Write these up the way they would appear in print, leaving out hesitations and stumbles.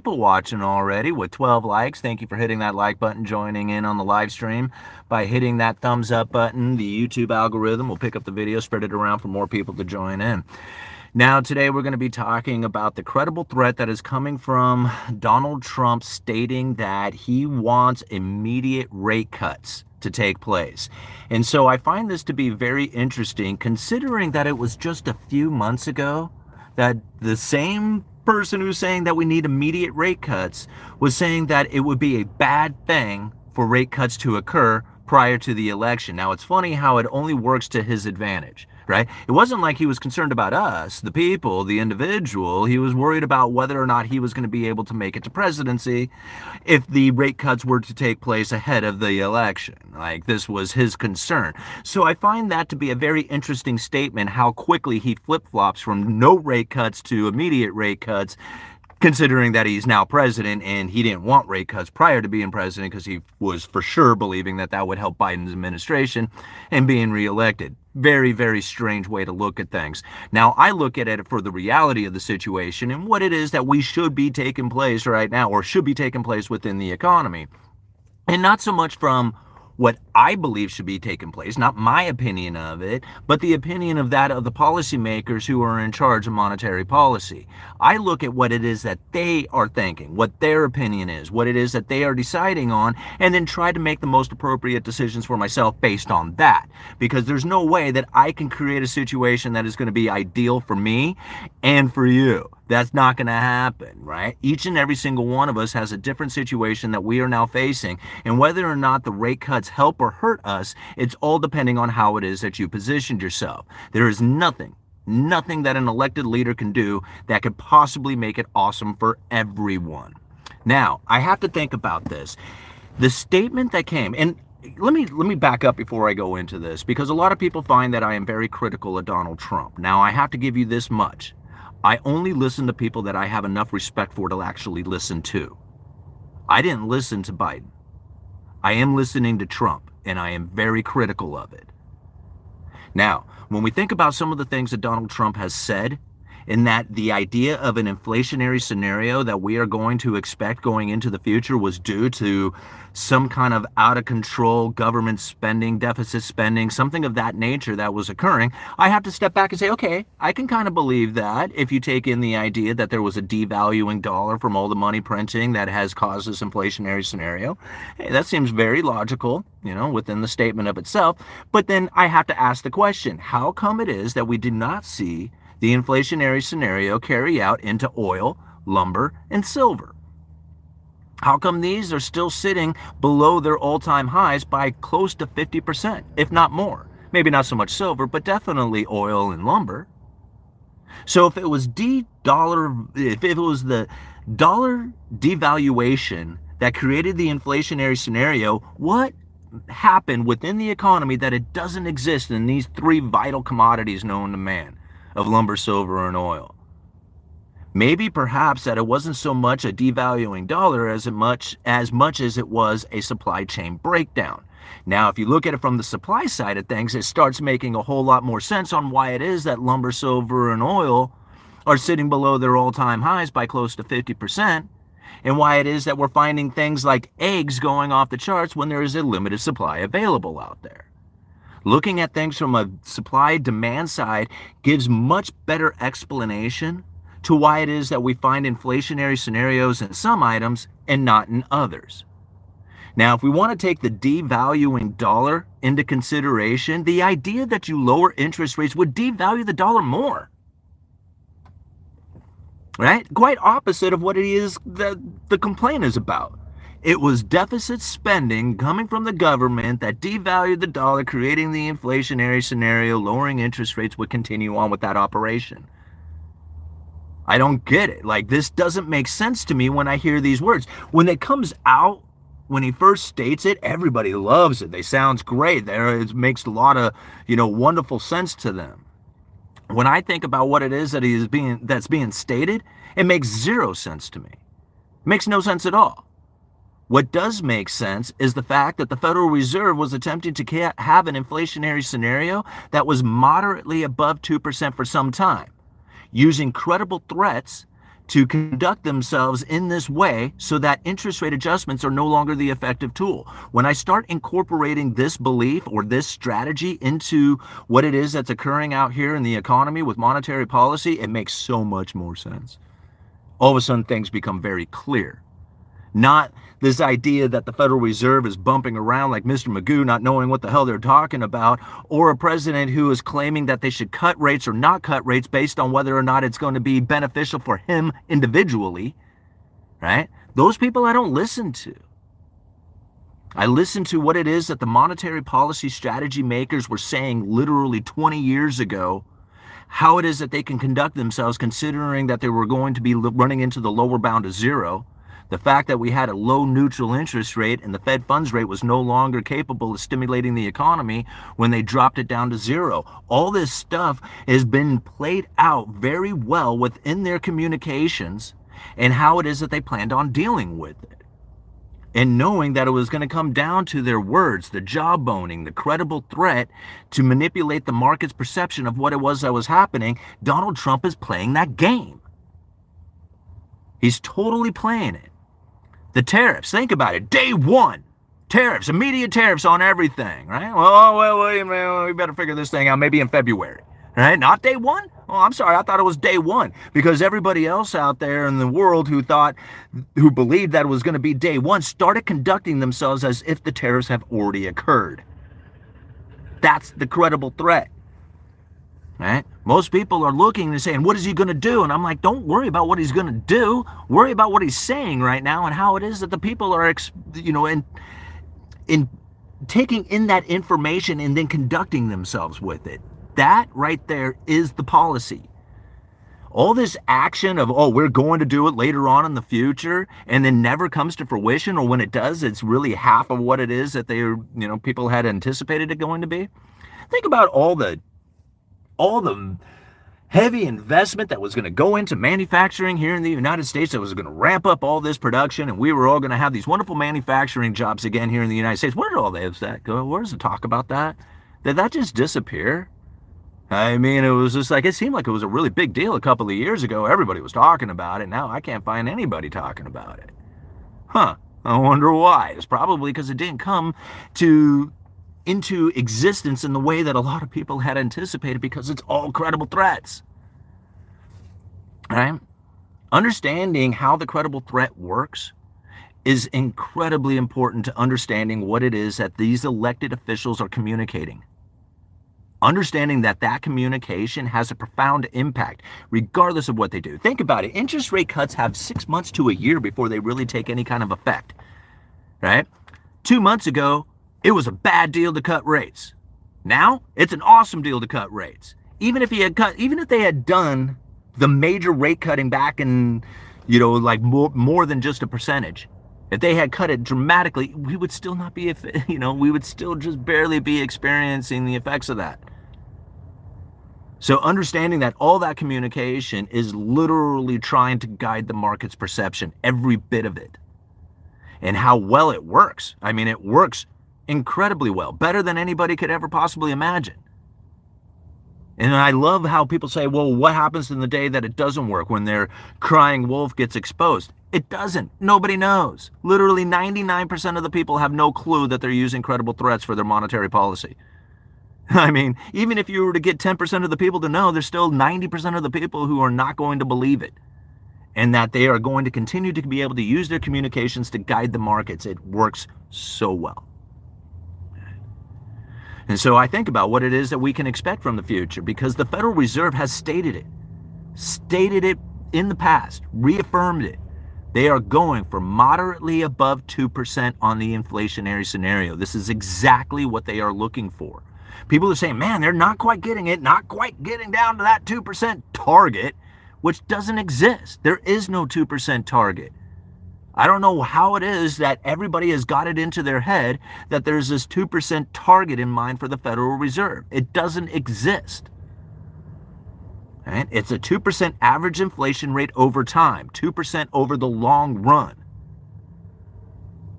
people watching already with 12 likes. Thank you for hitting that like button, joining in on the live stream. By hitting that thumbs up button, the YouTube algorithm will pick up the video, spread it around for more people to join in. Now, today we're going to be talking about the credible threat that is coming from Donald Trump stating that he wants immediate rate cuts to take place. And so I find this to be very interesting, considering that it was just a few months ago that the same person who's saying that we need immediate rate cuts was saying that it would be a bad thing for rate cuts to occur prior to the election. Now, it's funny how it only works to his advantage, right? It wasn't like he was concerned about us, the people, the individual. He was worried about whether or not he was going to be able to make it to presidency if the rate cuts were to take place ahead of the election. Like, this was his concern. So I find that to be a very interesting statement, how quickly he flip-flops from no rate cuts to immediate rate cuts, considering that he's now president and he didn't want rate cuts prior to being president because he was for sure believing that that would help Biden's administration and being reelected. Very, very strange way to look at things. Now, I look at it for the reality of the situation and what it is that we should be taking place right now, or should be taking place within the economy. And not so much from what I believe should be taking place, not my opinion of it, but the opinion of that of the policymakers who are in charge of monetary policy. I look at what it is that they are thinking, what their opinion is, what it is that they are deciding on, and then try to make the most appropriate decisions for myself based on that. Because there's no way that I can create a situation that is going to be ideal for me and for you. That's not going to happen, right? Each and every single one of us has a different situation that we are now facing. And whether or not the rate cuts help or hurt us, it's all depending on how it is that you positioned yourself. There is nothing that an elected leader can do that could possibly make it awesome for everyone. Now, I have to think about this. The statement that came, and let me back up before I go into this, because a lot of people find that I am very critical of Donald Trump. Now, I have to give you this much. I only listen to people that I have enough respect for to actually listen to. I didn't listen to Biden. I am listening to Trump, and I am very critical of it. Now, when we think about some of the things that Donald Trump has said, in that the idea of an inflationary scenario that we are going to expect going into the future was due to some kind of out of control government spending, deficit spending, something of that nature that was occurring, I have to step back and say, okay, I can kind of believe that if you take in the idea that there was a devaluing dollar from all the money printing that has caused this inflationary scenario. Hey, that seems very logical, within the statement of itself. But then I have to ask the question, how come it is that we did not see the inflationary scenario carry out into oil, lumber, and silver? How come these are still sitting below their all-time highs by close to 50%, if not more? Maybe not so much silver, but definitely oil and lumber. So if it was the dollar devaluation that created the inflationary scenario, what happened within the economy that it doesn't exist in these three vital commodities known to man of lumber, silver, and oil? Maybe perhaps that it wasn't so much a devaluing dollar as much as it was a supply chain breakdown. Now, if you look at it from the supply side of things, it starts making a whole lot more sense on why it is that lumber, silver, and oil are sitting below their all-time highs by close to 50%, and why it is that we're finding things like eggs going off the charts when there is a limited supply available out there. Looking at things from a supply-demand side gives much better explanation to why it is that we find inflationary scenarios in some items and not in others. Now, if we want to take the devaluing dollar into consideration, the idea that you lower interest rates would devalue the dollar more. Right? Quite opposite of what it is that the complaint is about. It was deficit spending coming from the government that devalued the dollar, creating the inflationary scenario. Lowering interest rates would continue on with that operation. I don't get it. Like, this doesn't make sense to me when I hear these words. When it comes out, when he first states it, everybody loves it. They sounds great. It makes a lot of, wonderful sense to them. When I think about what it is that's being stated, it makes zero sense to me. It makes no sense at all. What does make sense is the fact that the Federal Reserve was attempting to have an inflationary scenario that was moderately above 2% for some time, using credible threats to conduct themselves in this way so that interest rate adjustments are no longer the effective tool. When I start incorporating this belief or this strategy into what it is that's occurring out here in the economy with monetary policy, it makes so much more sense. All of a sudden, things become very clear. Not this idea that the Federal Reserve is bumping around like Mr. Magoo, not knowing what the hell they're talking about, or a president who is claiming that they should cut rates or not cut rates based on whether or not it's going to be beneficial for him individually, right? Those people I don't listen to. I listen to what it is that the monetary policy strategy makers were saying literally 20 years ago, how it is that they can conduct themselves considering that they were going to be running into the lower bound of zero. The fact that we had a low neutral interest rate and the Fed funds rate was no longer capable of stimulating the economy when they dropped it down to zero. All this stuff has been played out very well within their communications and how it is that they planned on dealing with it. And knowing that it was going to come down to their words, the jawboning, the credible threat to manipulate the market's perception of what it was that was happening, Donald Trump is playing that game. He's totally playing it. The tariffs, think about it. Day one, tariffs, immediate tariffs on everything, right? Well, we better figure this thing out maybe in February, right? Not day one? Oh, I'm sorry, I thought it was day one because everybody else out there in the world who believed that it was going to be day one started conducting themselves as if the tariffs have already occurred. That's the credible threat. Right? Most people are looking and saying, what is he going to do? And I'm like, don't worry about what he's going to do. Worry about what he's saying right now and how it is that the people are, in taking in that information and then conducting themselves with it. That right there is the policy. All this action of, oh, we're going to do it later on in the future and then never comes to fruition, or when it does, it's really half of what it is that people had anticipated it going to be. Think about all the heavy investment that was going to go into manufacturing here in the United States that was going to ramp up all this production, and we were all going to have these wonderful manufacturing jobs again here in the United States. Where did all that go? Where's the talk about that? Did that just disappear? I mean, it was just like, it seemed like it was a really big deal a couple of years ago. Everybody was talking about it. Now I can't find anybody talking about it. Huh. I wonder why. It's probably because it didn't come into existence in the way that a lot of people had anticipated, because it's all credible threats. Right? Understanding how the credible threat works is incredibly important to understanding what it is that these elected officials are communicating. Understanding that communication has a profound impact regardless of what they do. Think about it. Interest rate cuts have 6 months to a year before they really take any kind of effect. Right? 2 months ago, it was a bad deal to cut rates. Now, it's an awesome deal to cut rates. Even if they had done the major rate cutting back in, like more than just a percentage, if they had cut it dramatically, we would still not be, we would still just barely be experiencing the effects of that. So understanding that all that communication is literally trying to guide the market's perception, every bit of it, and how well it works. I mean, it works incredibly well, better than anybody could ever possibly imagine. And I love how people say, well, what happens in the day that it doesn't work, when their crying wolf gets exposed? It doesn't. Nobody knows. Literally 99% of the people have no clue that they're using credible threats for their monetary policy. I mean, even if you were to get 10% of the people to know, there's still 90% of the people who are not going to believe it. And that they are going to continue to be able to use their communications to guide the markets. It works so well. And so I think about what it is that we can expect from the future, because the Federal Reserve has stated it in the past, reaffirmed it. They are going for moderately above 2% on the inflationary scenario. This is exactly what they are looking for. People are saying, man, they're not quite getting it, not quite getting down to that 2% target, which doesn't exist. There is no 2% target. I don't know how it is that everybody has got it into their head that there's this 2% target in mind for the Federal Reserve. It doesn't exist. Right? It's a 2% average inflation rate over time, 2% over the long run,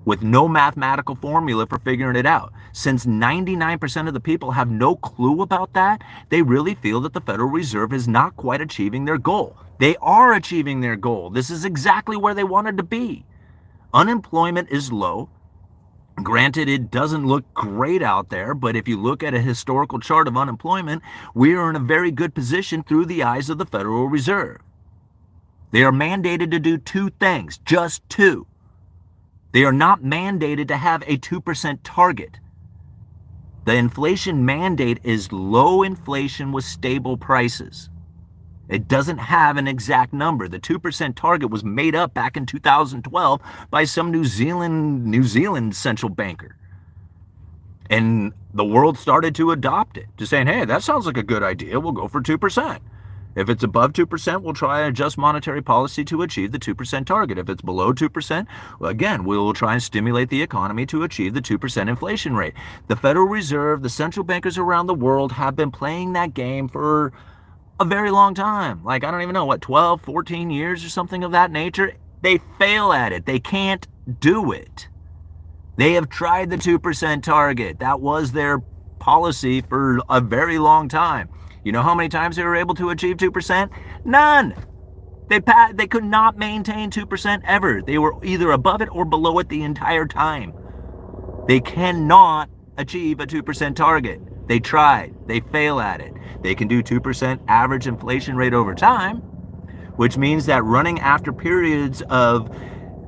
with no mathematical formula for figuring it out. Since 99% of the people have no clue about that, they really feel that the Federal Reserve is not quite achieving their goal. They are achieving their goal. This is exactly where they wanted to be. Unemployment is low. Granted, it doesn't look great out there, but if you look at a historical chart of unemployment, we are in a very good position through the eyes of the Federal Reserve. They are mandated to do two things, just two. They are not mandated to have a 2% target. The inflation mandate is low inflation with stable prices. It doesn't have an exact number. The 2% target was made up back in 2012 by some New Zealand central banker. And the world started to adopt it, to saying, hey, that sounds like a good idea. We'll go for 2%. If it's above 2%, we'll try and adjust monetary policy to achieve the 2% target. If it's below 2%, well, again, we'll try and stimulate the economy to achieve the 2% inflation rate. The Federal Reserve, the central bankers around the world have been playing that game for a very long time. Like, I don't even know, 12, 14 years or something of that nature. They fail at it. They can't do it. They have tried the 2% target. That was their policy for a very long time. You know how many times they were able to achieve 2%? None. They could not maintain 2% ever. They were either above it or below it the entire time. They cannot achieve a 2% target. They tried. They fail at it. They can do 2% average inflation rate over time, which means that running after periods of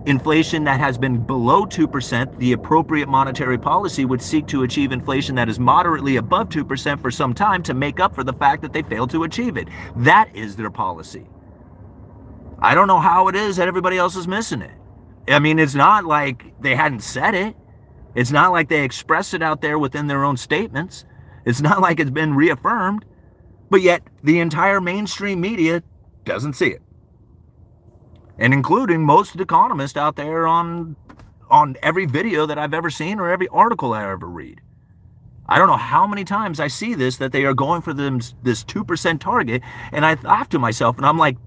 inflation that has been below 2%, the appropriate monetary policy would seek to achieve inflation that is moderately above 2% for some time to make up for the fact that they failed to achieve it. That is their policy. I don't know how it is that everybody else is missing it. I mean, it's not like they hadn't said it. It's not like they expressed it out there within their own statements. It's not like it's been reaffirmed, but yet the entire mainstream media doesn't see it. And including most economists out there on every video that I've ever seen or every article I ever read. I don't know how many times I see this, that they are going for this 2% target, and I thought to myself, and I'm like,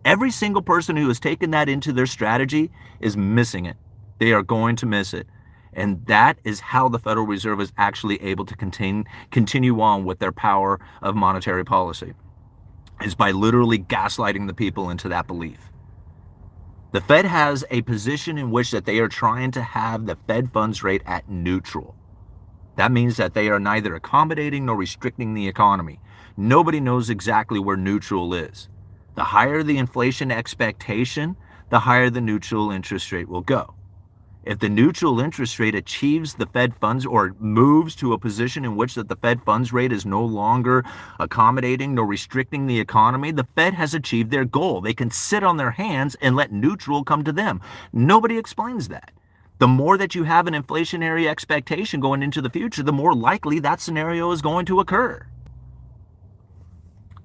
every single person who has taken that into their strategy is missing it. They are going to miss it. And that is how the Federal Reserve is actually able to continue on with their power of monetary policy, is by literally gaslighting the people into that belief. The Fed has a position in which that they are trying to have the Fed funds rate at neutral. That means that they are neither accommodating nor restricting the economy. Nobody knows exactly where neutral is. The higher the inflation expectation, the higher the neutral interest rate will go. If the neutral interest rate achieves the Fed funds or moves to a position in which that the Fed funds rate is no longer accommodating nor restricting the economy, the Fed has achieved their goal. They can sit on their hands and let neutral come to them. Nobody explains that. The more that you have an inflationary expectation going into the future, the more likely that scenario is going to occur.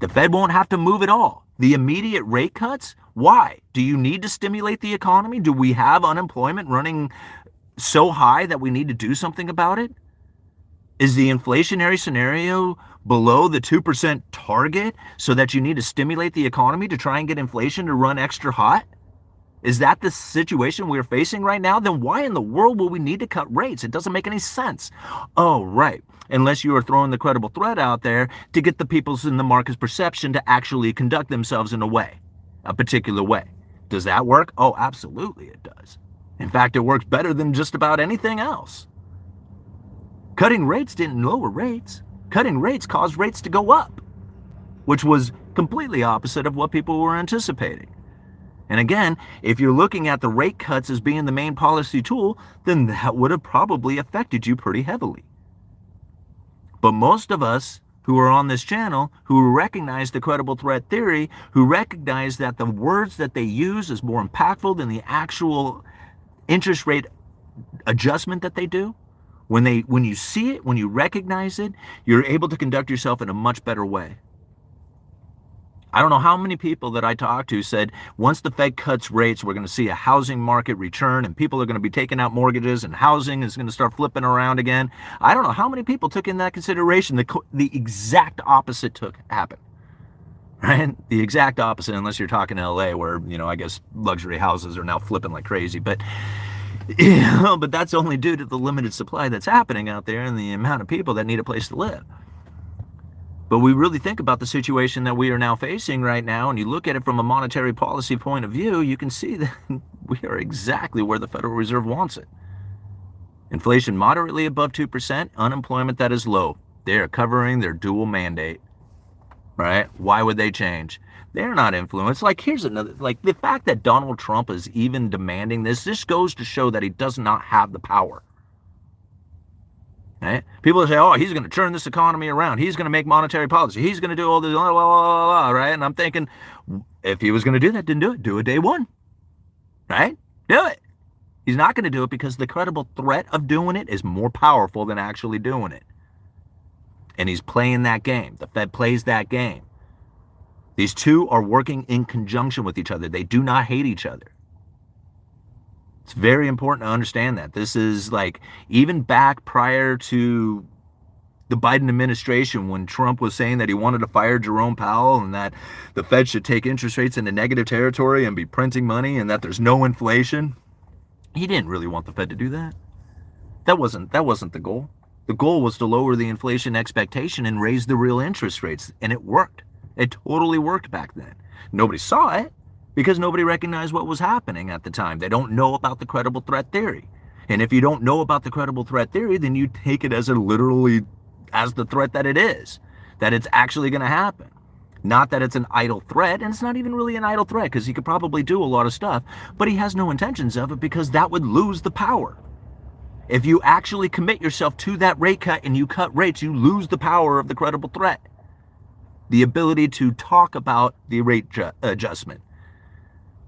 The Fed won't have to move at all. The immediate rate cuts? Why? Do you need to stimulate the economy? Do we have unemployment running so high that we need to do something about it? Is the inflationary scenario below the 2% target so that you need to stimulate the economy to try and get inflation to run extra hot? Is that the situation we're facing right now? Then why in the world will we need to cut rates? It doesn't make any sense. Oh, right. Unless you are throwing the credible threat out there to get the people's in the market's perception to actually conduct themselves in a particular way. Does that work? Oh, absolutely it does. In fact, it works better than just about anything else. Cutting rates didn't lower rates. Cutting rates caused rates to go up, which was completely opposite of what people were anticipating. And again, if you're looking at the rate cuts as being the main policy tool, then that would have probably affected you pretty heavily. But most of us who are on this channel, who recognize the credible threat theory, who recognize that the words that they use is more impactful than the actual interest rate adjustment that they do, when you see it, when you recognize it, you're able to conduct yourself in a much better way. I don't know how many people that I talked to said, once the Fed cuts rates, we're going to see a housing market return and people are going to be taking out mortgages and housing is going to start flipping around again. I don't know how many people took in that consideration. The exact opposite happened, right? The exact opposite, unless you're talking LA where, I guess luxury houses are now flipping like crazy. But that's only due to the limited supply that's happening out there and the amount of people that need a place to live. But we really think about the situation that we are now facing right now, and you look at it from a monetary policy point of view, you can see that we are exactly where the Federal Reserve wants it. Inflation moderately above 2%, unemployment that is low. They are covering their dual mandate, right? Why would they change? They're not influenced. Like, here's another, like, the fact that Donald Trump is even demanding this goes to show that he does not have the power. Right? People say, oh, he's going to turn this economy around. He's going to make monetary policy. He's going to do all this, blah, blah, blah, blah, right? And I'm thinking, if he was going to do that, then do it. Do it day one, right? Do it. He's not going to do it because the credible threat of doing it is more powerful than actually doing it. And he's playing that game. The Fed plays that game. These two are working in conjunction with each other. They do not hate each other. It's very important to understand that. This is like, even back prior to the Biden administration, when Trump was saying that he wanted to fire Jerome Powell and that the Fed should take interest rates into negative territory and be printing money and that there's no inflation, he didn't really want the Fed to do that. That wasn't the goal. The goal was to lower the inflation expectation and raise the real interest rates, and it worked. It totally worked back then. Nobody saw it, because nobody recognized what was happening at the time. They don't know about the credible threat theory. And if you don't know about the credible threat theory, then you take it as the threat that it is, that it's actually going to happen. Not that it's an idle threat, and it's not even really an idle threat, because he could probably do a lot of stuff, but he has no intentions of it because that would lose the power. If you actually commit yourself to that rate cut and you cut rates, you lose the power of the credible threat. The ability to talk about the rate adjustment.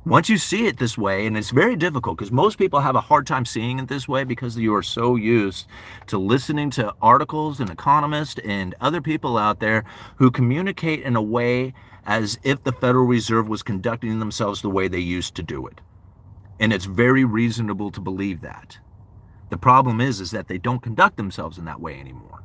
Once you see it this way, and it's very difficult because most people have a hard time seeing it this way because you are so used to listening to articles and economists and other people out there who communicate in a way as if the Federal Reserve was conducting themselves the way they used to do it. And it's very reasonable to believe that. The problem is that they don't conduct themselves in that way anymore.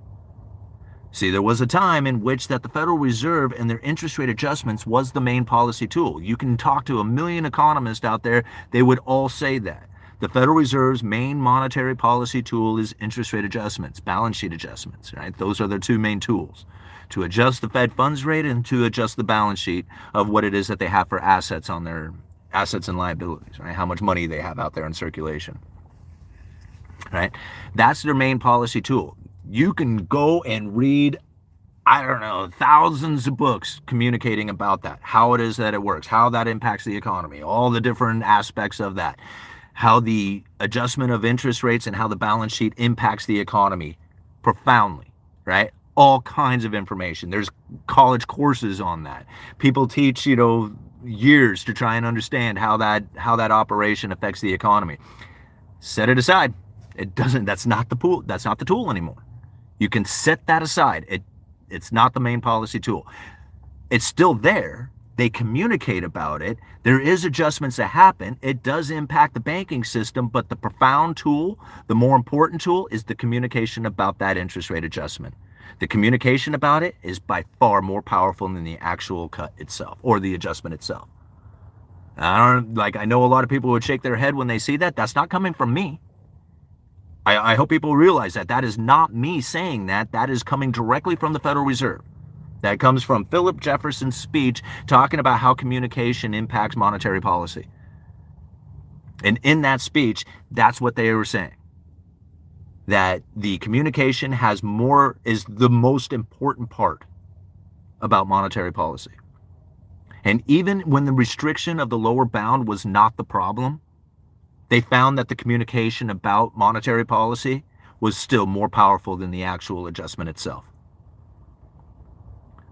See, there was a time in which that the Federal Reserve and their interest rate adjustments was the main policy tool. You can talk to a million economists out there, they would all say that. The Federal Reserve's main monetary policy tool is interest rate adjustments, balance sheet adjustments, right? Those are their two main tools, to adjust the Fed funds rate and to adjust the balance sheet of what it is that they have for assets on their assets and liabilities, right? How much money they have out there in circulation, right? That's their main policy tool. You can go and read, I don't know, thousands of books communicating about that, how it is that it works, how that impacts the economy, all the different aspects of that, how the adjustment of interest rates and how the balance sheet impacts the economy profoundly, right? All kinds of information. There's college courses on that. People teach, years to try and understand how that operation affects the economy. Set it aside. That's not the tool anymore. You can set that aside. It's not the main policy tool. It's still there. They communicate about it. There is adjustments that happen. It does impact the banking system, but the profound tool, the more important tool, is the communication about that interest rate adjustment. The communication about it is by far more powerful than the actual cut itself or the adjustment itself. I know a lot of people would shake their head when they see that. That's not coming from me. I hope people realize that is not me saying that. That is coming directly from the Federal Reserve. That comes from Philip Jefferson's speech talking about how communication impacts monetary policy. And in that speech, that's what they were saying. That the communication is the most important part about monetary policy. And even when the restriction of the lower bound was not the problem, they found that the communication about monetary policy was still more powerful than the actual adjustment itself.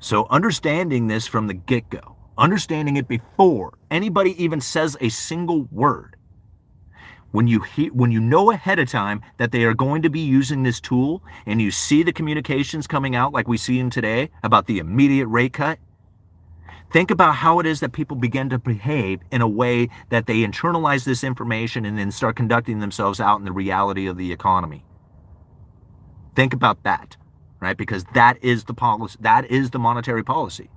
So understanding this from the get-go, understanding it before anybody even says a single word, when you know ahead of time that they are going to be using this tool and you see the communications coming out like we see them today about the immediate rate cut, think about how it is that people begin to behave in a way that they internalize this information and then start conducting themselves out in the reality of the economy. Think about that, right? Because that is the policy, that is the monetary policy,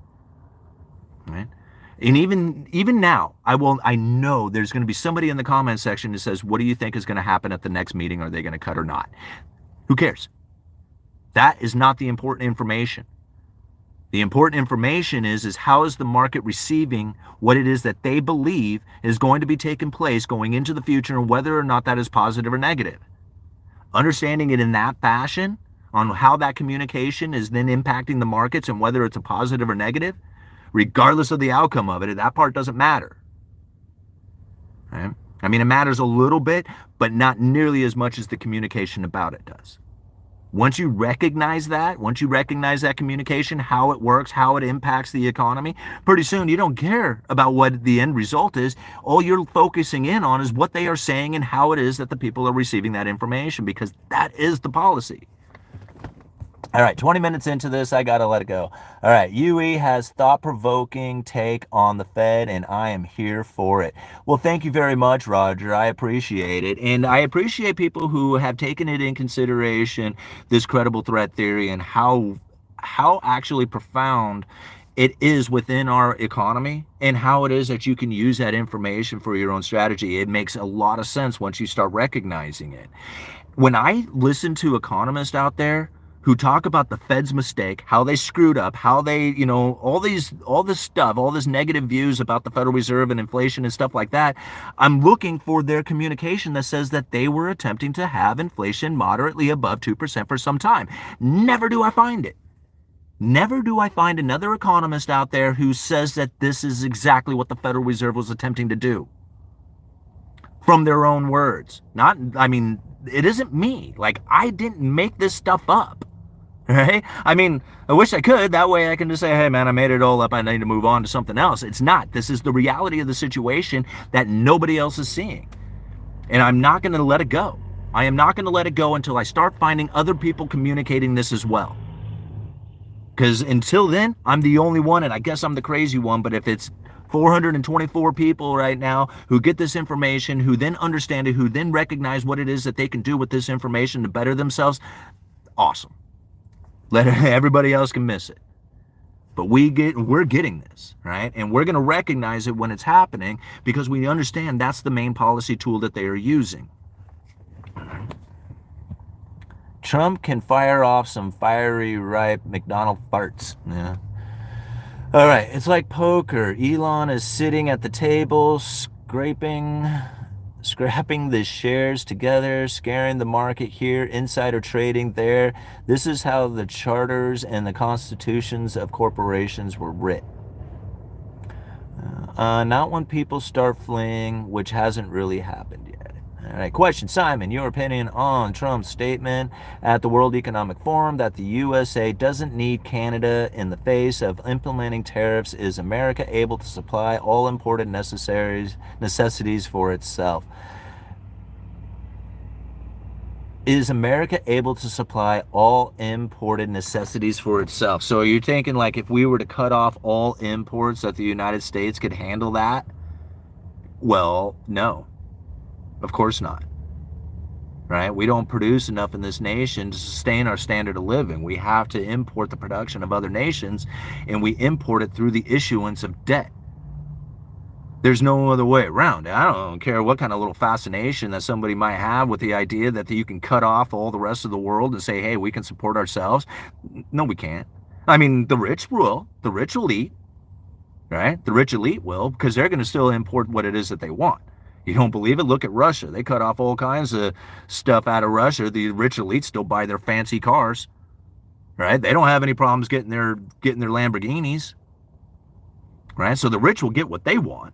right? And even now, I know there's going to be somebody in the comment section that says, what do you think is going to happen at the next meeting? Are they going to cut or not? Who cares? That is not the important information. The important information is how is the market receiving what it is that they believe is going to be taking place going into the future, and whether or not that is positive or negative. Understanding it in that fashion on how that communication is then impacting the markets and whether it's a positive or negative, regardless of the outcome of it, that part doesn't matter. Right? I mean, it matters a little bit, but not nearly as much as the communication about it does. Once you recognize that communication, how it works, how it impacts the economy, pretty soon you don't care about what the end result is. All you're focusing in on is what they are saying and how it is that the people are receiving that information, because that is the policy. All right, 20 minutes into this, I got to let it go. All right, UE has thought-provoking take on the Fed, and I am here for it. Well, thank you very much, Roger. I appreciate it. And I appreciate people who have taken it in consideration, this credible threat theory, and how actually profound it is within our economy, and how it is that you can use that information for your own strategy. It makes a lot of sense once you start recognizing it. When I listen to economists out there who talk about the Fed's mistake, how they screwed up, how they, all this stuff, all this negative views about the Federal Reserve and inflation and stuff like that, I'm looking for their communication that says that they were attempting to have inflation moderately above 2% for some time. Never do I find it. Never do I find another economist out there who says that this is exactly what the Federal Reserve was attempting to do. From their own words. It isn't me. Like, I didn't make this stuff up. Right? I mean, I wish I could. That way I can just say, hey, man, I made it all up. I need to move on to something else. It's not. This is the reality of the situation that nobody else is seeing. And I'm not going to let it go. I am not going to let it go until I start finding other people communicating this as well. Because until then, I'm the only one, and I guess I'm the crazy one. But if it's 424 people right now who get this information, who then understand it, who then recognize what it is that they can do with this information to better themselves, awesome. Everybody else can miss it. But we're getting this, right? And we're going to recognize it when it's happening, because we understand that's the main policy tool that they are using. Trump can fire off some fiery, ripe McDonald farts. Yeah. All right, it's like poker. Elon is sitting at the table, scrapping the shares together, scaring the market here, insider trading there. This is how the charters and the constitutions of corporations were written. Not when people start fleeing, which hasn't really happened yet. All right, question, Simon, your opinion on Trump's statement at the World Economic Forum that the USA doesn't need Canada in the face of implementing tariffs. Is America able to supply all imported necessities for itself? Is America able to supply all imported necessities for itself? So are you thinking, like, if we were to cut off all imports, that the United States could handle that? Well, no. Of course not. Right? We don't produce enough in this nation to sustain our standard of living. We have to import the production of other nations, and we import it through the issuance of debt. There's no other way around it. I don't care what kind of little fascination that somebody might have with the idea that you can cut off all the rest of the world and say, hey, we can support ourselves. No, we can't. I mean, the rich will. The rich will eat. Right? The rich elite will, because they're going to still import what it is that they want. You don't believe it? Look at Russia. They cut off all kinds of stuff out of Russia. The rich elite still buy their fancy cars, right? They don't have any problems getting their Lamborghinis, right? So the rich will get what they want.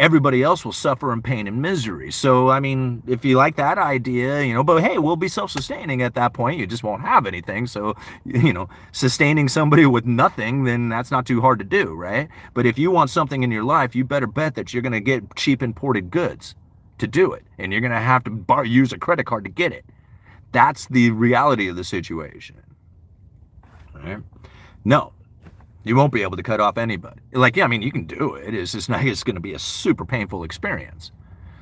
Everybody else will suffer in pain and misery. So, I mean, if you like that idea, but hey, we'll be self-sustaining at that point. You just won't have anything. So, sustaining somebody with nothing, then that's not too hard to do, right? But if you want something in your life, you better bet that you're going to get cheap imported goods to do it. And you're going to have to use a credit card to get it. That's the reality of the situation. All right? No. You won't be able to cut off anybody. Like, yeah, I mean, you can do it. It's just not, it's going to be a super painful experience.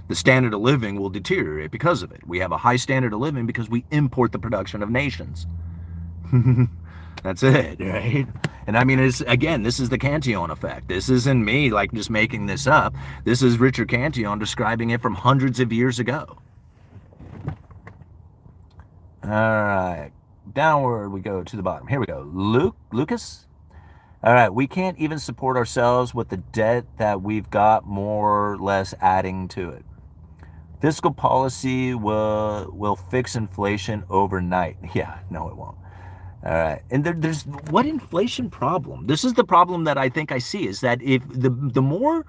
The standard of living will deteriorate because of it. We have a high standard of living because we import the production of nations. That's it, right? And I mean, this is the Cantillon effect. This isn't me, like, just making this up. This is Richard Cantillon describing it from hundreds of years ago. All right. Downward we go to the bottom. Here we go. Lucas? All right, we can't even support ourselves with the debt that we've got more or less adding to it. Fiscal policy will fix inflation overnight. Yeah, no, it won't. All right, and there's what inflation problem? This is the problem that I think I see, is that if the more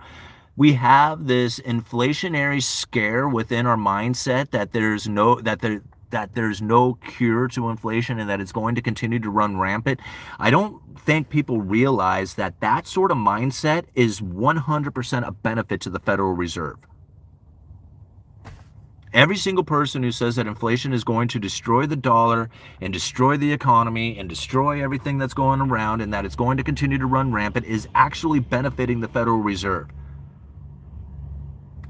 we have this inflationary scare within our mindset that there's no cure to inflation and that it's going to continue to run rampant. I don't think people realize that that sort of mindset is 100% a benefit to the Federal Reserve. Every single person who says that inflation is going to destroy the dollar and destroy the economy and destroy everything that's going around and that it's going to continue to run rampant is actually benefiting the Federal Reserve.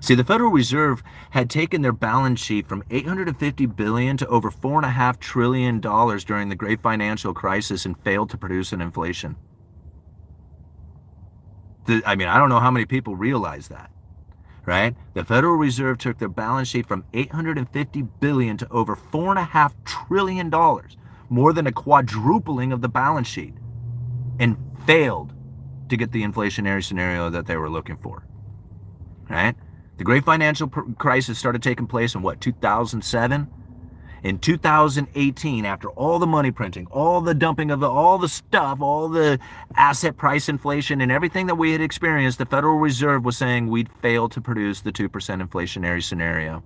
See, the Federal Reserve had taken their balance sheet from $850 billion to over $4.5 trillion during the Great Financial Crisis and failed to produce an inflation. I don't know how many people realize that, right? The Federal Reserve took their balance sheet from $850 billion to over $4.5 trillion, more than a quadrupling of the balance sheet, and failed to get the inflationary scenario that they were looking for, right? The Great Financial Crisis started taking place in 2007? In 2018, after all the money printing, all the dumping of all the stuff, all the asset price inflation and everything that we had experienced, the Federal Reserve was saying we'd failed to produce the 2% inflationary scenario.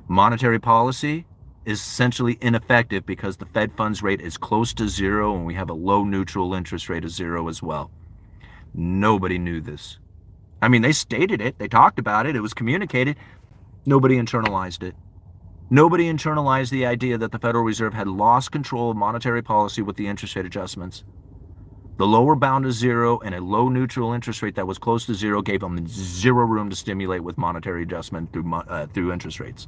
Monetary policy is essentially ineffective because the Fed funds rate is close to zero and we have a low neutral interest rate of zero as well. Nobody knew this. They stated it, they talked about it, it was communicated. Nobody internalized it. Nobody internalized the idea that the Federal Reserve had lost control of monetary policy with the interest rate adjustments. The lower bound is zero and a low neutral interest rate that was close to zero gave them zero room to stimulate with monetary adjustment through interest rates,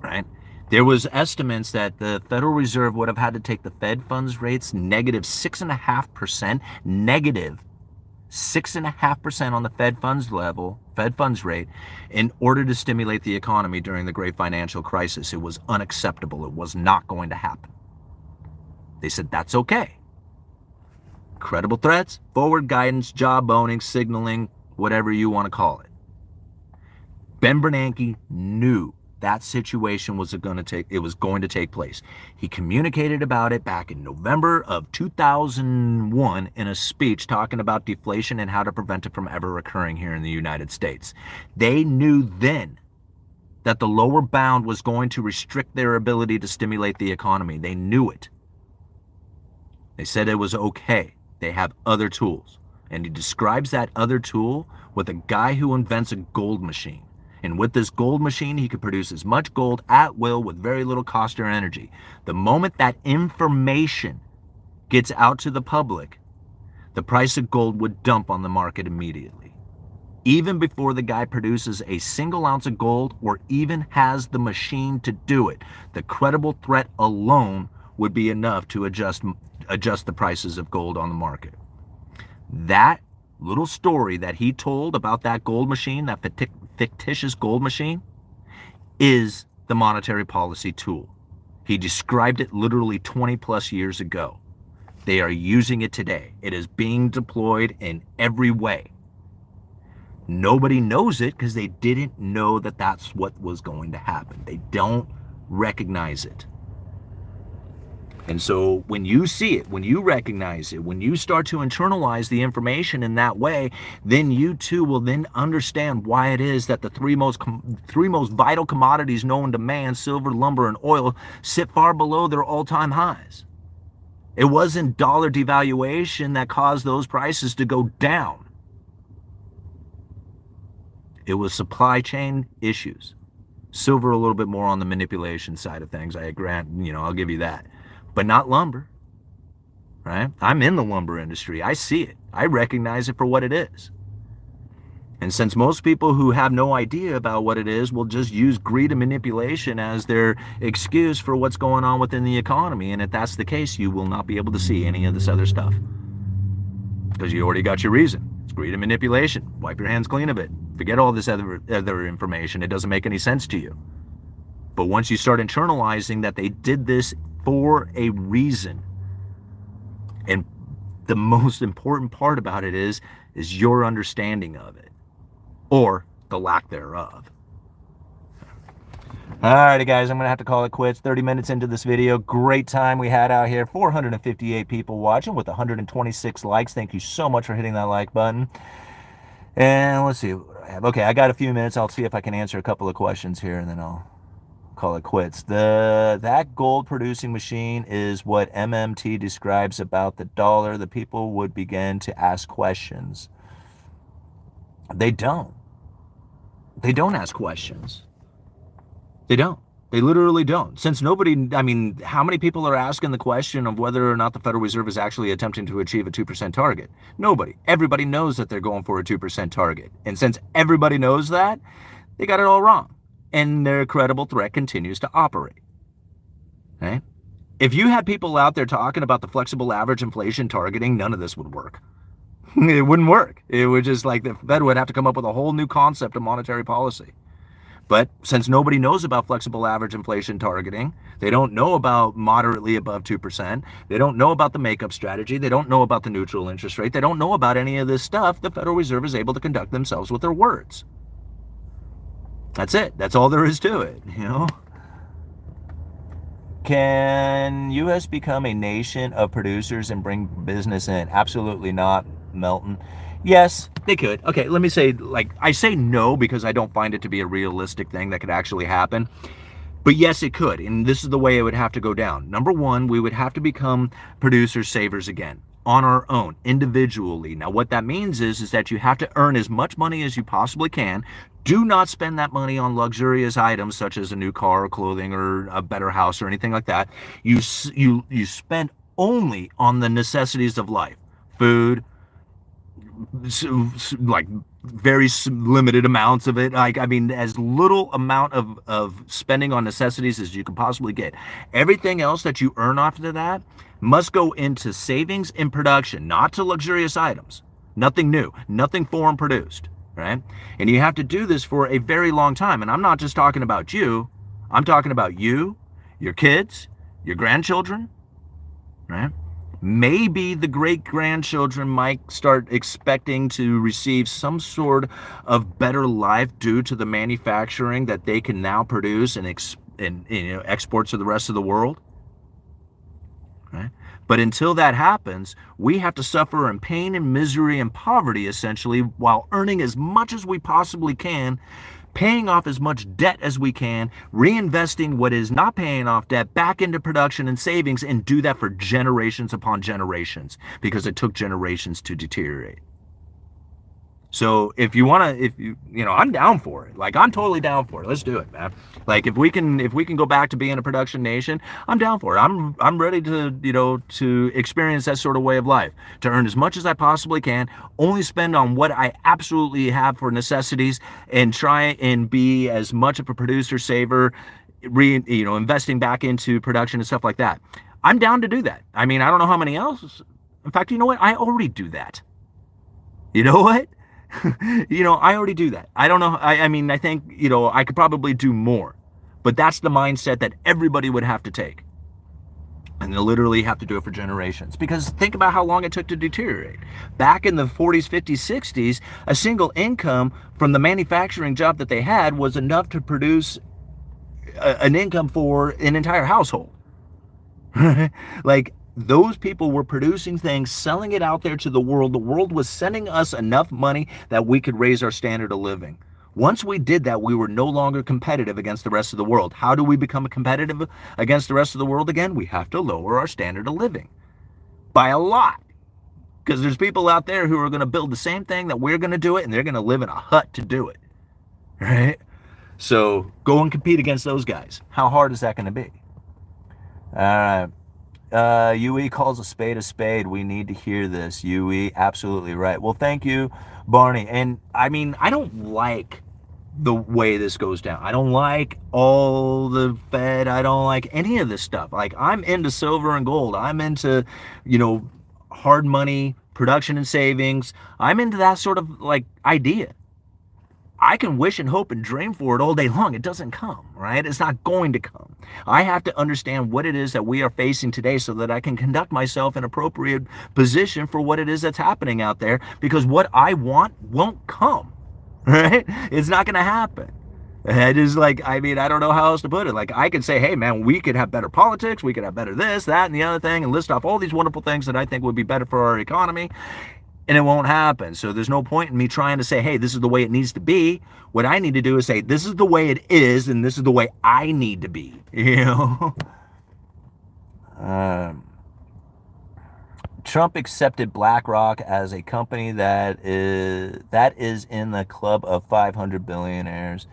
right? There was estimates that the Federal Reserve would have had to take the Fed funds rates negative 6.5%, negative 6.5% on the Fed funds rate, in order to stimulate the economy during the Great Financial Crisis. It was unacceptable. It was not going to happen. They said that's okay. Credible threats, forward guidance, jawboning, signaling, whatever you want to call it. Ben Bernanke knew that situation was going to take place. He communicated about it back in November of 2001 in a speech talking about deflation and how to prevent it from ever occurring here in the United States. They knew then that the lower bound was going to restrict their ability to stimulate the economy. They knew it. They said it was okay. They have other tools. And he describes that other tool with a guy who invents a gold machine. And with this gold machine, he could produce as much gold at will with very little cost or energy. The moment that information gets out to the public, the price of gold would dump on the market immediately. Even before the guy produces a single ounce of gold or even has the machine to do it, the credible threat alone would be enough to adjust the prices of gold on the market. That little story that he told about that gold machine, that fictitious gold machine, is the monetary policy tool. He described it literally 20 plus years ago. They are using it today. It is being deployed in every way. Nobody knows it because they didn't know that that's what was going to happen. They don't recognize it. And so when you see it, when you recognize it, when you start to internalize the information in that way, then you too will then understand why it is that the three most vital commodities known to man, silver, lumber, and oil, sit far below their all-time highs. It wasn't dollar devaluation that caused those prices to go down. It was supply chain issues. Silver a little bit more on the manipulation side of things. I'll give you that. But not lumber, right? I'm in the lumber industry. I see it. I recognize it for what it is. And since most people who have no idea about what it is will just use greed and manipulation as their excuse for what's going on within the economy, and if that's the case, you will not be able to see any of this other stuff. Because you already got your reason. It's greed and manipulation. Wipe your hands clean of it. Forget all this other information. It doesn't make any sense to you. But once you start internalizing that they did this for a reason, and the most important part about it is your understanding of it, or the lack thereof. Alrighty guys, I'm gonna have to call it quits. 30 minutes into this video. Great time we had out here. 458 people watching with 126 likes. Thank you so much for hitting that like button. And let's see what I have. Okay, I got a few minutes. I'll see if I can answer a couple of questions here, and then I'll call it quits. That gold producing machine is what MMT describes about the dollar. The people would begin to ask questions. They don't. They don't ask questions. They don't. They literally don't. Since nobody, I mean, how many people are asking the question of whether or not the Federal Reserve is actually attempting to achieve a 2% target? Nobody. Everybody knows that they're going for a 2% target. And since everybody knows that, they got it all wrong. And their credible threat continues to operate. Okay? If you had people out there talking about the flexible average inflation targeting, none of this would work. It wouldn't work. It would just like the Fed would have to come up with a whole new concept of monetary policy. But since nobody knows about flexible average inflation targeting, they don't know about moderately above 2%, they don't know about the makeup strategy, they don't know about the neutral interest rate, they don't know about any of this stuff, the Federal Reserve is able to conduct themselves with their words. That's it. That's all there is to it, you know? Can U.S. become a nation of producers and bring business in? Absolutely not, Melton. Yes, they could. Okay, let me say, like, I say no because I don't find it to be a realistic thing that could actually happen. But yes, it could. And this is the way it would have to go down. Number one, we would have to become producers, savers again on our own, individually. Now, what that means is that you have to earn as much money as you possibly can. Do not spend that money on luxurious items such as a new car or clothing or a better house or anything like that. You spend only on the necessities of life, food, like very limited amounts of it. Like, I mean, as little amount of spending on necessities as you can possibly get. Everything else that you earn after that must go into savings and production, not to luxurious items. Nothing new, nothing foreign produced, right? And you have to do this for a very long time. And I'm not just talking about you. I'm talking about you, your kids, your grandchildren, right? Maybe the great-grandchildren might start expecting to receive some sort of better life due to the manufacturing that they can now produce and export to the rest of the world. Right? But until that happens, we have to suffer in pain and misery and poverty, essentially, while earning as much as we possibly can, paying off as much debt as we can, reinvesting what is not paying off debt back into production and savings, and do that for generations upon generations, because it took generations to deteriorate. So if you want to, I'm down for it. Like, I'm totally down for it. Let's do it, man. Like, if we can go back to being a production nation, I'm down for it. I'm ready to experience that sort of way of life, to earn as much as I possibly can, only spend on what I absolutely have for necessities, and try and be as much of a producer, saver, investing back into production and stuff like that. I'm down to do that. I mean, I don't know how many else. In fact, you know what? I already do that. You know what? I already do that. I don't know. I mean, I think, I could probably do more, but that's the mindset that everybody would have to take. And they'll literally have to do it for generations, because think about how long it took to deteriorate. Back in the 40s, 50s, 60s, a single income from the manufacturing job that they had was enough to produce an income for an entire household. Like, those people were producing things, selling it out there to the world. The world was sending us enough money that we could raise our standard of living. Once we did that, we were no longer competitive against the rest of the world. How do we become competitive against the rest of the world again? We have to lower our standard of living by a lot. Because there's people out there who are going to build the same thing that we're going to do it, and they're going to live in a hut to do it. Right? So go and compete against those guys. How hard is that going to be? All right. UE calls a spade. We need to hear this. UE, absolutely right. Well, thank you, Barney. And I mean, I don't like the way this goes down. I don't like all the Fed. I don't like any of this stuff. Like, I'm into silver and gold. I'm into, hard money, production and savings. I'm into that sort of like idea. I can wish and hope and dream for it all day long. It doesn't come, right? It's not going to come. I have to understand what it is that we are facing today so that I can conduct myself in appropriate position for what it is that's happening out there, because what I want won't come, right? It's not going to happen. It is like, I mean, I don't know how else to put it. Like, I could say, hey, man, we could have better politics. We could have better this, that, and the other thing, and list off all these wonderful things that I think would be better for our economy. And it won't happen. So there's no point in me trying to say, hey, this is the way it needs to be. What I need to do is say, this is the way it is, and this is the way I need to be. You know? Trump accepted BlackRock as a company that is in the club of 500 billionaires.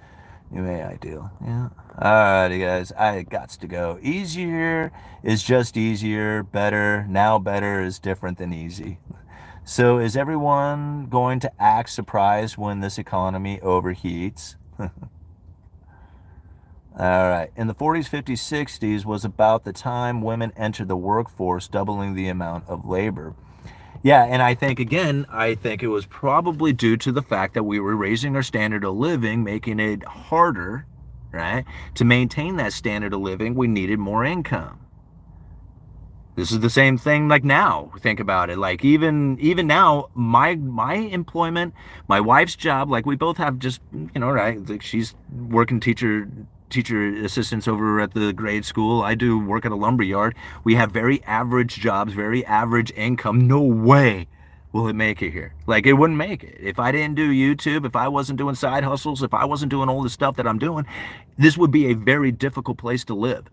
New AI deal. Yeah. Alrighty, guys. I gots to go. Easier is just easier. Better. Now better is different than easy. So is everyone going to act surprised when this economy overheats? All right. In the 40s, 50s, 60s was about the time women entered the workforce, doubling the amount of labor. Yeah, and I think it was probably due to the fact that we were raising our standard of living, making it harder, right? To maintain that standard of living, we needed more income. This is the same thing like now. Think about it. Like even now, my employment, my wife's job, like we both have just, right? Like she's working teacher assistants over at the grade school. I do work at a lumber yard. We have very average jobs, very average income. No way will it make it here. Like it wouldn't make it. If I didn't do YouTube, if I wasn't doing side hustles, if I wasn't doing all the stuff that I'm doing, this would be a very difficult place to live.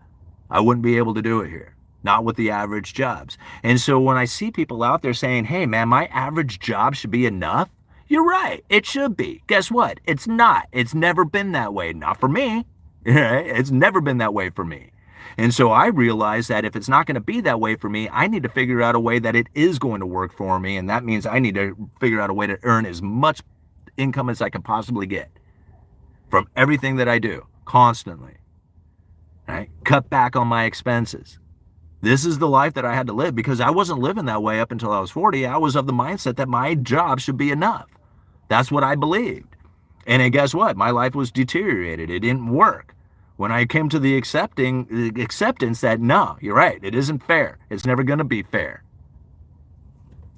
I wouldn't be able to do it here. Not with the average jobs. And so when I see people out there saying, hey man, my average job should be enough, you're right, it should be. Guess what? It's not. It's never been that way. Not for me. It's never been that way for me. And so I realize that if it's not going to be that way for me, I need to figure out a way that it is going to work for me. And that means I need to figure out a way to earn as much income as I can possibly get from everything that I do constantly. Right? Cut back on my expenses. This is the life that I had to live because I wasn't living that way up until I was 40. I was of the mindset that my job should be enough. That's what I believed. And then guess what? My life was deteriorated. It didn't work. When I came to the acceptance that, no, you're right, it isn't fair. It's never going to be fair.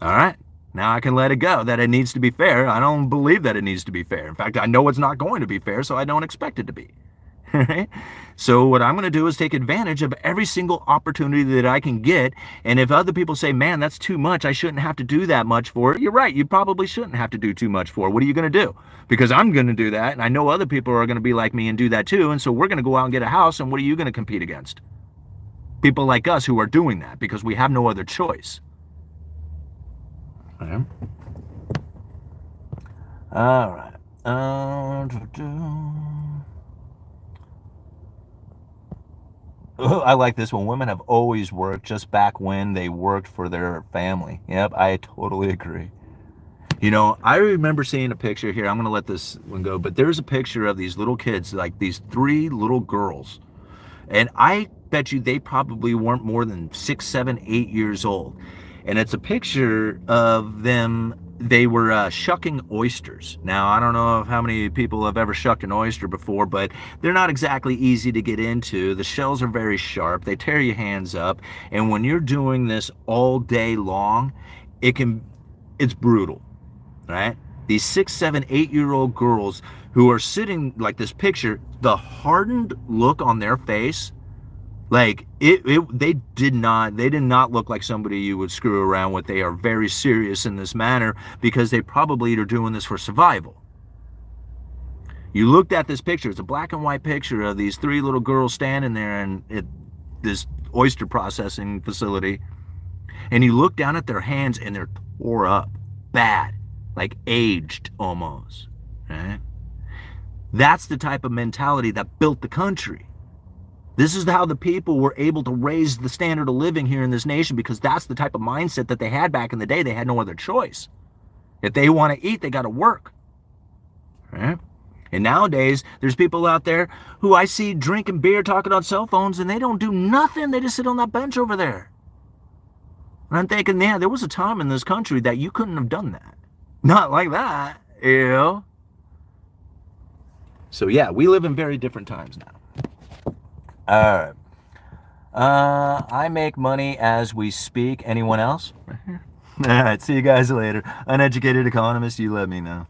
All right. Now I can let it go that it needs to be fair. I don't believe that it needs to be fair. In fact, I know it's not going to be fair, so I don't expect it to be. So what I'm going to do is take advantage of every single opportunity that I can get. And if other people say, man, that's too much, I shouldn't have to do that much for it. You're right. You probably shouldn't have to do too much for it. What are you going to do? Because I'm going to do that. And I know other people are going to be like me and do that too. And so we're going to go out and get a house. And what are you going to compete against? People like us who are doing that because we have no other choice. Okay. All right. I like this one. Women have always worked, just back when they worked for their family. Yep, I totally agree. I remember seeing a picture here. I'm going to let this one go, but there's a picture of these little kids, like these 3 little girls. And I bet you they probably weren't more than 6, 7, 8 years old. And it's a picture of them. They were shucking oysters. Now, I don't know how many people have ever shucked an oyster before, but they're not exactly easy to get into. The shells are very sharp. They tear your hands up. And when you're doing this all day long, it's brutal, right? These 6, 7, 8-year-old girls who are sitting like this picture, the hardened look on their face, like they did not look like somebody you would screw around with. They are very serious in this manner because they probably are doing this for survival. You looked at this picture. It's a black and white picture of these 3 little girls standing there in this oyster processing facility. And you look down at their hands and they're tore up, bad, like aged almost. Right? That's the type of mentality that built the country. This is how the people were able to raise the standard of living here in this nation, because that's the type of mindset that they had back in the day. They had no other choice. If they want to eat, they got to work. Right? And nowadays, there's people out there who I see drinking beer, talking on cell phones, and they don't do nothing. They just sit on that bench over there. And I'm thinking, yeah, there was a time in this country that you couldn't have done that. Not like that, So yeah, we live in very different times now. All right. I make money as we speak. Anyone else? All right. See you guys later. Uneducated Economist, you let me know.